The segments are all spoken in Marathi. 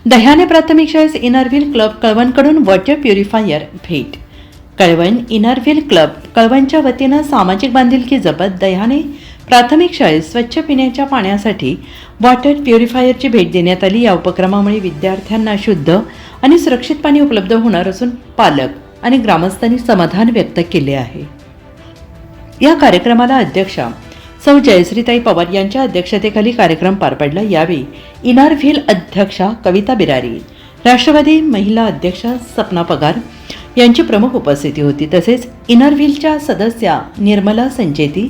दह्याने प्राथमिक शाळेस इनरव्हील क्लब कळवणकडून वॉटर प्युरिफायर भेट. कळवण इनरव्हील क्लब कळवणच्या वतीनं सामाजिक बांधिलकी जपत दह्याने प्राथमिक शाळेत स्वच्छ पिण्याच्या पाण्यासाठी वॉटर प्युरिफायरची भेट देण्यात आली. या उपक्रमामुळे विद्यार्थ्यांना शुद्ध आणि सुरक्षित पाणी उपलब्ध होणार असून पालक आणि ग्रामस्थांनी समाधान व्यक्त केले आहे. या कार्यक्रमाला अध्यक्षा सौ जयश्रीताई पवार यांच्या अध्यक्षतेखाली कार्यक्रम पार पडला. यावेळी इनरव्हील अध्यक्षा कविता बिरारी, राष्ट्रवादी महिला अध्यक्षा सपना पगार यांची प्रमुख उपस्थिती होती. तसेच इनरव्हीलच्या सदस्या निर्मला संचेती,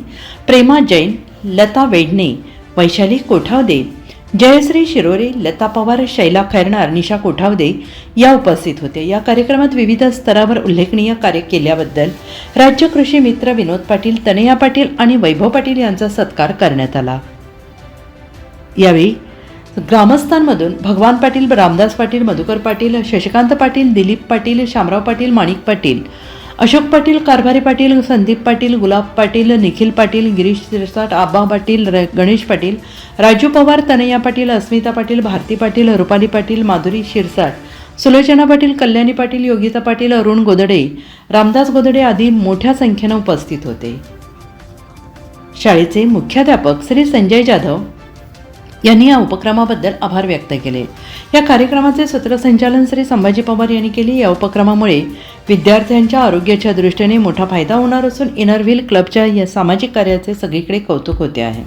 प्रेमा जैन, लता वेडणे, वैशाली कोठावदे, जयश्री शिरोरे, लता पवार, शैला खैरनार, निशा कोठावदे या उपस्थित होते. या कार्यक्रमात विविध स्तरावर उल्लेखनीय कार्य केल्याबद्दल राज्य कृषी मित्र विनोद पाटील, तनया पाटील आणि वैभव पाटील यांचा सत्कार करण्यात आला. यावेळी ग्रामस्थांमधून भगवान पाटील, रामदास पाटील, मधुकर पाटील, शशिकांत पाटील, दिलीप पाटील, शामराव पाटील, माणिक पाटील, अशोक पाटील, कारभारी पाटील, संदीप पाटील, गुलाब पाटील, निखिल पाटील, गिरीश शिरसाट, आबा पाटील, गणेश पाटील, राजू पवार, तनया पाटील, अस्मिता पाटील, भारती पाटील, रुपाली पाटील, माधुरी शिरसाट, सुलोचना पाटील, कल्याणी पाटील, योगिता पाटील, अरुण गोदडे, रामदास गोदडे आदी मोठ्या संख्येनं उपस्थित होते. शाळेचे मुख्याध्यापक श्री संजय जाधव यांनी या उपक्रमाबद्दल आभार व्यक्त केले. या कार्यक्रमाचे सूत्रसंचालन श्री संभाजी पवार यांनी केले. या उपक्रमामुळे विद्यार्थ्यांच्या आरोग्याच्या दृष्टीने मोठा फायदा होणार असून इनरव्हील क्लबच्या या सामाजिक कार्याचे सगळीकडे कौतुक होते आहे.